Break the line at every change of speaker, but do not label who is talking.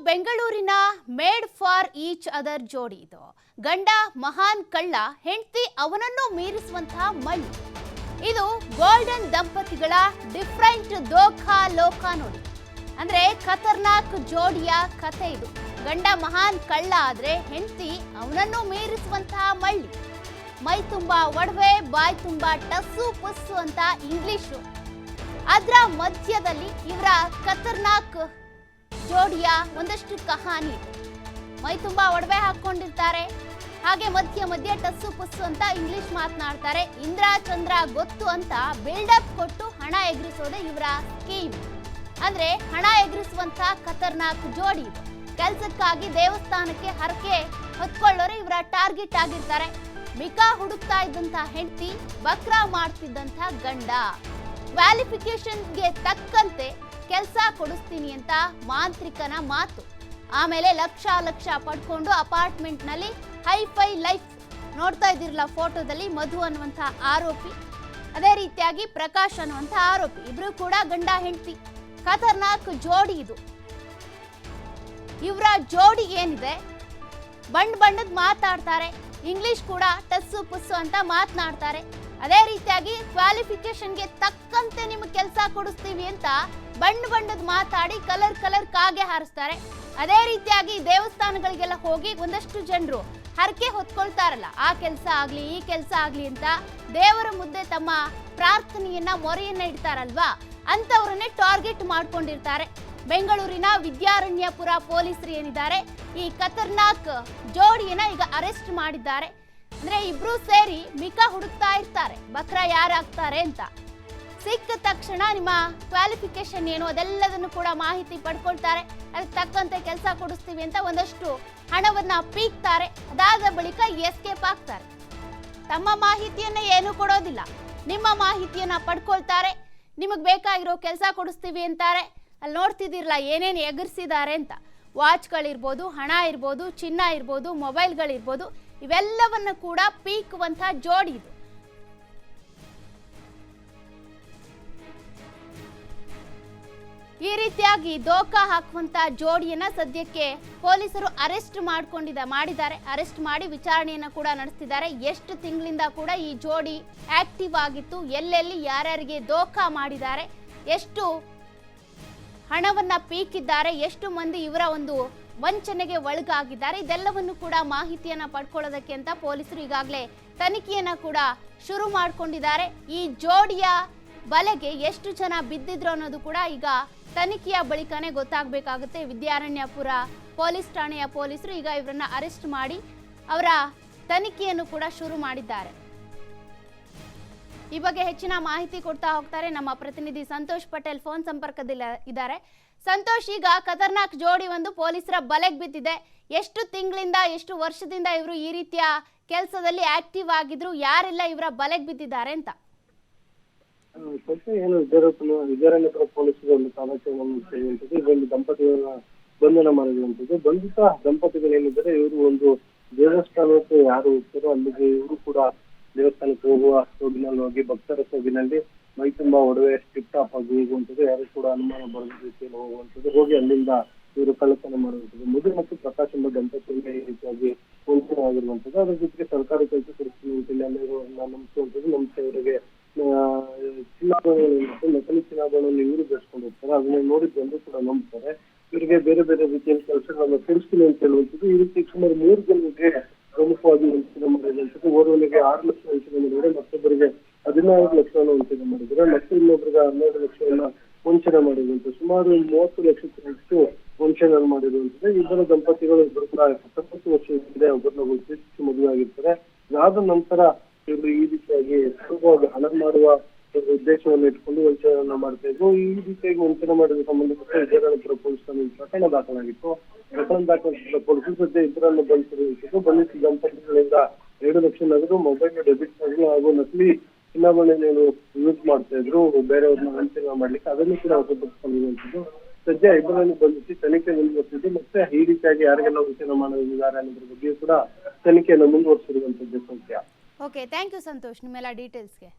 ಬೆಂಗಳೂರಿನ made for each other ಜೋಡಿ ಇದು. ಗಂಡ ಮಹಾನ್ ಕಳ್ಳ, ಹೆಂಡತಿ ಅವನನ್ನು ಮೀರಿಸುವಂತಹ ಮಳ್ಳಿ. ಇದು ಗೋಲ್ಡನ್ ದಂಪತಿಗಳ ಡಿಫರೆಂಟ್ ದೋಖಾ ಲೋಕ ನೋಡಿ. ಅಂದ್ರೆ ಖತರ್ನಾಕ್ ಜೋಡಿಯ ಕಥೆ ಇದು. ಗಂಡ ಮಹಾನ್ ಕಳ್ಳ ಆದ್ರೆ ಹೆಂಡತಿ ಅವನನ್ನು ಮೀರಿಸುವಂತಹ ಮಳ್ಳಿ. ಮೈ ತುಂಬಾ ಒಡವೆ, ಬಾಯ್ ತುಂಬಾ ಟಸ್ಸು ಪುಸ್ಸು ಅಂತ ಇಂಗ್ಲಿಷು. ಅದರ ಮಧ್ಯದಲ್ಲಿ ಇವರ ಖತರ್ನಾಕ್ ಜೋಡಿಯ ಒಂದಷ್ಟು ಕಹಾನಿ ಇದೆ. ಮೈ ತುಂಬಾ ಒಡವೆ ಹಾಕೊಂಡಿರ್ತಾರೆ, ಹಾಗೆ ಮಧ್ಯ ಮಧ್ಯ ಟಸ್ಸು ಪುಸ್ಸು ಅಂತ ಇಂಗ್ಲಿಷ್ ಮಾತನಾಡ್ತಾರೆ. ಇಂದ್ರ ಚಂದ್ರ ಗೊತ್ತು ಅಂತ ಬಿಲ್ಡಪ್ ಕೊಟ್ಟು ಹಣ ಎಗರಿಸೋದೇ ಇವರ ಸ್ಕೀಮ್. ಅಂದ್ರೆ ಹಣ ಎಗರಿಸುವಂತ ಖತರ್ನಾಕ್ ಜೋಡಿ ಇದು. ಕೆಲ್ಸಕ್ಕಾಗಿ ದೇವಸ್ಥಾನಕ್ಕೆ ಹರಕೆ ಹೊತ್ಕೊಳ್ಳೋರು ಇವರ ಟಾರ್ಗೆಟ್ ಆಗಿರ್ತಾರೆ. ಮಿಕಾ ಹುಡುಕ್ತಾ ಇದ್ದಂತ ಹೆಂಡತಿ, ಬಕ್ರಾ ಮಾಡ್ತಿದ್ದಂತ ಗಂಡ. ಕ್ವಾಲಿಫಿಕೇಶನ್ಗೆ ತಕ್ಕಂತೆ ಕೆಲಸ ಕೊಡಿಸ್ತೀನಿ ಅಂತ ಮಾಂತ್ರಿಕನ ಮಾತು. ಆಮೇಲೆ ಲಕ್ಷ ಲಕ್ಷ ಪಡ್ಕೊಂಡು ಅಪಾರ್ಟ್ಮೆಂಟ್ ನಲ್ಲಿ ಹೈಫೈ ಲೈಫ್ ನೋಡ್ತಾ ಇದ್ದೀರಲ್ಲ ಫೋಟೋದಲ್ಲಿ. ಮಧು ಅನ್ನುವಂಥ ಆರೋಪಿ, ಅದೇ ರೀತಿಯಾಗಿ ಪ್ರಕಾಶ್ ಅನ್ನುವಂಥ ಆರೋಪಿ, ಇಬ್ರು ಕೂಡ ಗಂಡ ಹೆಂಡತಿ. ಖತರ್ನಾಕ್ ಜೋಡಿ ಇದು. ಇವರ ಜೋಡಿ ಏನಿದೆ, ಬಣ್ಣದ ಮಾತಾಡ್ತಾರೆ, ಇಂಗ್ಲಿಷ್ ಕೂಡ ಟಸ್ಸು ಪುಸ್ಸು ಅಂತ ಮಾತನಾಡ್ತಾರೆ. ಅದೇ ರೀತಿಯಾಗಿ ಕ್ವಾಲಿಫಿಕೇಶನ್ಗೆ ತಕ್ಕಂತೆ ನಿಮಗೆ ಕೆಲಸ ಕೊಡಿಸ್ತೀವಿ ಅಂತ ಬಣ್ಣದ ಮಾತಾಡಿ ಕಲರ್ ಕಾಗೆ ಹಾರಿಸ್ತಾರೆ. ಅದೇ ರೀತಿಯಾಗಿ ದೇವಸ್ಥಾನಗಳಿಗೆಲ್ಲ ಹೋಗಿ ಒಂದಷ್ಟು ಜನರು ಹರಕೆ ಹೊತ್ಕೊಳ್ತಾರಲ್ಲ, ಆ ಕೆಲಸ ಆಗ್ಲಿ ಈ ಕೆಲಸ ಆಗ್ಲಿ ಅಂತ ದೇವರ ಮುದ್ದೆ ತಮ್ಮ ಪ್ರಾರ್ಥನೆಯನ್ನ ಮೊರೆಯನ್ನ ಇಡ್ತಾರಲ್ವಾ, ಅಂತವ್ರನ್ನೇ ಟಾರ್ಗೆಟ್ ಮಾಡ್ಕೊಂಡಿರ್ತಾರೆ. ಬೆಂಗಳೂರಿನ ವಿದ್ಯಾರಣ್ಯಪುರ ಪೊಲೀಸರು ಏನಿದ್ದಾರೆ, ಈ ಖತರ್ನಾಕ್ ಜೋಡಿಯನ್ನ ಈಗ ಅರೆಸ್ಟ್ ಮಾಡಿದ್ದಾರೆ. ಅಂದ್ರೆ ಇಬ್ರು ಸೇರಿ ಮಿಕಾ ಹುಡುಕ್ತಾ ಇರ್ತಾರೆ, ಬಕ್ರಾ ಯಾರಾಗ್ತಾರೆ ಅಂತ. ಸಿಕ್ಕ ತಕ್ಷಣ ನಿಮ್ಮ ಕ್ವಾಲಿಫಿಕೇಶನ್ ಏನು ಅದೆಲ್ಲದನ್ನು ಕೂಡ ಮಾಹಿತಿ ಪಡ್ಕೊಳ್ತಾರೆ. ಅದಕ್ಕೆ ತಕ್ಕಂತೆ ಕೆಲಸ ಕೊಡಿಸ್ತೀವಿ ಅಂತ ಒಂದಷ್ಟು ಹಣವನ್ನ ಪೀಕ್ತಾರೆ. ಅದಾದ ಬಳಿಕ ಎಸ್ಕೇಪ್ ಆಗ್ತಾರೆ. ತಮ್ಮ ಮಾಹಿತಿಯನ್ನ ಏನು ಕೊಡೋದಿಲ್ಲ, ನಿಮ್ಮ ಮಾಹಿತಿಯನ್ನ ಪಡ್ಕೊಳ್ತಾರೆ. ನಿಮಗ್ ಬೇಕಾಗಿರೋ ಕೆಲಸ ಕೊಡಿಸ್ತೀವಿ ಅಂತಾರೆ. ಅಲ್ಲಿ ನೋಡ್ತಿದ್ದೀರಲ್ಲ ಏನೇನು ಎಗರಿಸಿದ್ದಾರೆ ಅಂತ. ವಾಚ್ಗಳಿರ್ಬೋದು, ಹಣ ಇರ್ಬೋದು, ಚಿನ್ನ ಇರ್ಬೋದು, ಮೊಬೈಲ್ಗಳಿರ್ಬೋದು, ಇವೆಲ್ಲವನ್ನ ಕೂಡ ಪೀಕುವಂತ ಜೋಡಿ ಇದು. ಈ ರೀತಿಯಾಗಿ ದೋಖಾ ಹಾಕುವಂತ ಜೋಡಿಯನ್ನ ಸದ್ಯಕ್ಕೆ ಪೊಲೀಸರು ಅರೆಸ್ಟ್ ಮಾಡಿದ್ದಾರೆ. ಅರೆಸ್ಟ್ ಮಾಡಿ ವಿಚಾರಣೆಯನ್ನ ಕೂಡ ನಡೆಸ್ತಿದ್ದಾರೆ. ಎಷ್ಟು ತಿಂಗಳಿಂದ ಕೂಡ ಈ ಜೋಡಿ ಆಕ್ಟಿವ್ ಆಗಿತ್ತು, ಎಲ್ಲೆಲ್ಲಿ ಯಾರ್ಯಾರಿಗೆ ದೋಖಾ ಮಾಡಿದ್ದಾರೆ, ಎಷ್ಟು ಹಣವನ್ನ ಪೀಕಿದ್ದಾರೆ, ಎಷ್ಟು ಮಂದಿ ಇವರ ಒಂದು ವಂಚನೆಗೆ ಒಳಗಾಗಿದ್ದಾರೆ, ಇದೆಲ್ಲವನ್ನು ಕೂಡ ಮಾಹಿತಿಯನ್ನ ಪಡ್ಕೊಳ್ಳೋದಕ್ಕೆ ಅಂತ ಪೊಲೀಸರು ಈಗಾಗಲೇ ತನಿಖೆಯನ್ನ ಕೂಡ ಶುರು ಮಾಡಿಕೊಂಡಿದ್ದಾರೆ. ಈ ಜೋಡಿಯ ಬಲೆಗೆ ಎಷ್ಟು ಜನ ಬಿದ್ದಿದ್ರು ಅನ್ನೋದು ಕೂಡ ಈಗ ತನಿಖೆಯ ಬಳಿಕನೇ ಗೊತ್ತಾಗಬೇಕಾಗುತ್ತೆ. ವಿದ್ಯಾರಣ್ಯಪುರ ಪೊಲೀಸ್ ಠಾಣೆಯ ಪೊಲೀಸರು ಈಗ ಇವರನ್ನ ಅರೆಸ್ಟ್ ಮಾಡಿ ಅವರ ತನಿಖೆಯನ್ನು ಕೂಡ ಶುರು ಮಾಡಿದ್ದಾರೆ. ಈ ಬಗ್ಗೆ ಹೆಚ್ಚಿನ ಮಾಹಿತಿ ಕೊಡ್ತಾ ಹೋಗ್ತಾರೆ ನಮ್ಮ ಪ್ರತಿನಿಧಿ ಸಂತೋಷ್ ಪಟೇಲ್ ಫೋನ್ ಸಂಪರ್ಕದಲ್ಲಿ ಇದ್ದಾರೆ. ಸಂತೋಷ್, ಈಗ ಖತರ್ನಾಕ್ ಜೋಡಿ ಒಂದು ಪೊಲೀಸರ ಬಲೆಗೆ ಬಿದ್ದಿದೆ. ಎಷ್ಟು ತಿಂಗಳಿಂದ ಎಷ್ಟು ವರ್ಷದಿಂದ ಇವರು ಈ ರೀತಿಯ ಕೆಲಸದಲ್ಲಿ ಆಕ್ಟಿವ್ ಆಗಿದ್ರು, ಯಾರೆಲ್ಲ ಇವರ ಬಲೆಗೆ ಬಿದ್ದಿದ್ದಾರೆ ಅಂತ?
ಏನು ವಿದ್ಯಾರಣ್ಯಪುರ ಪೊಲೀಸರು ಒಂದು ಕಾರ್ಯಾಚರಣೆಯನ್ನು ಮಾಡುವಂಥದ್ದು, ಇದೊಂದು ದಂಪತಿಗಳನ್ನ ಬಂಧನ ಮಾಡಿರುವಂಥದ್ದು. ಬಂಧಿತ ದಂಪತಿಗಳೇನಿದ್ದಾರೆ, ಇವರು ಒಂದು ದೇವಸ್ಥಾನಕ್ಕೆ ಯಾರು ಹೋಗ್ತಾರೋ ಅಲ್ಲಿಗೆ ಇವರು ಕೂಡ ದೇವಸ್ಥಾನಕ್ಕೆ ಹೋಗುವ ಸೋಗಿನಲ್ಲಿ ಹೋಗಿ ಭಕ್ತರ ಸೋಗಿನಲ್ಲಿ ಮೈ ತುಂಬಾ ಒಡವೆ ಟಿಪ್ ಟಾಪ್ ಆಗಿ ಹೋಗುವಂಥದ್ದು, ಯಾರು ಕೂಡ ಅನುಮಾನ ಬರದ ರೀತಿಯಲ್ಲಿ ಹೋಗುವಂಥದ್ದು, ಹೋಗಿ ಅಲ್ಲಿಂದ ಇವರು ಕಳ್ಳತನ ಮಾಡುವಂಥದ್ದು. ಮಧು ಮತ್ತು ಪ್ರಕಾಶ್ ಎಂಬ ದಂಪತಿಗಳಿಗೆ ಈ ರೀತಿಯಾಗಿ ವಂಚನೆಯಾಗಿರುವಂಥದ್ದು. ಅದ್ರ ಜೊತೆಗೆ ಸರ್ಕಾರಿ ಕೆಲಸ ಕೊಡ್ತೀನಿ ಅಂತೇಳಿ ನಂಬಿಸುವಂಥದ್ದು. ನಂಬಿಸಿ ಅವರಿಗೆ ಚಿನ್ನಾಭರಣಗಳು, ನಕಲಿ ಚಿನ್ನಾಭರಣವನ್ನು ಇವರು ಬೆಳೆಸ್ಕೊಂಡು ಹೋಗ್ತಾರೆ. ಅದನ್ನ ನೋಡಿದ್ದು ಕೂಡ ನಂಬ್ತಾರೆ. ಇವರಿಗೆ ಬೇರೆ ಬೇರೆ ರೀತಿಯ ಕೆಲಸಗಳನ್ನ ಕೊಡಿಸ್ತೀನಿ ಅಂತ ಹೇಳುವಂಥದ್ದು. ಈ ರೀತಿ ಸುಮಾರು 3 ಜನರಿಗೆ ಪ್ರಮುಖವಾಗಿ ವಂಚನೆ ಮಾಡಿರುವಂಥದ್ದು. ಓರ್ವನಿಗೆ 6 ಲಕ್ಷ ವಂಚನೆ ಮಾಡಿದರೆ, ಮತ್ತೊಬ್ಬರಿಗೆ 15 ಲಕ್ಷವನ್ನು ವಂಚನೆ ಮಾಡಿದರೆ, ಮತ್ತೆ ಇನ್ನೊಬ್ಬರಿಗೆ 12 ಲಕ್ಷವನ್ನ ವಂಚನೆ ಮಾಡಿರುವಂಥದ್ದು. ಸುಮಾರು 30 ಲಕ್ಷಕ್ಕೂ ಹೆಚ್ಚು ವಂಚನೆ ಮಾಡಿರುವಂಥದ್ದು. ಇಬ್ಬರು ದಂಪತಿಗಳು, ಇಬ್ಬರು ಕೂಡ 19 ವರ್ಷ ಒಬ್ಬರನ್ನ ಉದ್ದೇಶಿಸಿ ಮದುವೆ ಆಗಿರ್ತಾರೆ. ಅದಾದ ನಂತರ ಇವರು ಈ ರೀತಿಯಾಗಿ ಸುಲಭವಾಗಿ ಹಣ ಮಾಡುವ ಉದ್ದೇಶವನ್ನು ಇಟ್ಕೊಂಡು ವಂಚನೆಯನ್ನ ಮಾಡ್ತಾ ಇದ್ರು. ಈ ರೀತಿಯಾಗಿ ವಂಚನೆ ಮಾಡಿದ ಸಂಬಂಧಪಟ್ಟ ವಿದ್ಯಾರಣ್ಯಪುರ ಪೊಲೀಸ್ ಠಾಣೆಯಲ್ಲಿ ಪ್ರಕರಣ ದಾಖಲಾಗಿತ್ತು. ಪ್ರಕರಣ ದಾಖಲಿಸಿದ ಪೊಲೀಸರು ಸದ್ಯ ಇಬ್ಬರನ್ನು ಬಂಧಿಸಿರುವಂಥದ್ದು. ಬಂಧಿಸಿದ ದಂಪತಿಗಳಿಂದ 2 ಲಕ್ಷ ನಗದು, ಮೊಬೈಲ್, ಡೆಬಿಟ್ ಕಾರ್ಡ್ ಹಾಗೂ ನಕಲಿ ಚಿನ್ನಾಭರಣವನ್ನು ಯೂಸ್ ಮಾಡ್ತಾ ಇದ್ರು ಬೇರೆಯವ್ರನ್ನ ವಂಚನೆ ಮಾಡ್ಲಿಕ್ಕೆ. ಅದನ್ನು ಕೂಡ ವಶಪಡಿಸಿಕೊಂಡಿರುವಂಥದ್ದು. ಸದ್ಯ ಇಬ್ಬರನ್ನು ಬಂಧಿಸಿ ತನಿಖೆ ಮುಂದುವರೆಸಿದ್ದು, ಮತ್ತೆ ಈ ರೀತಿಯಾಗಿ ಯಾರಿಗೆಲ್ಲ ವಂಚನೆ ಮಾಡಿದ್ದಾರೆ ಅನ್ನೋದ್ರ ಬಗ್ಗೆ ಕೂಡ ತನಿಖೆಯನ್ನು ಮುಂದುವರಿಸಿರುವಂತದ್ದು ಸತ್ಯ.
ಓಕೆ, ಥ್ಯಾಂಕ್ ಯು ಸಂತೋಷ್ ನಿಮ್ಮೆಲ್ಲ ಡೀಟೇಲ್ಸ್ಗೆ.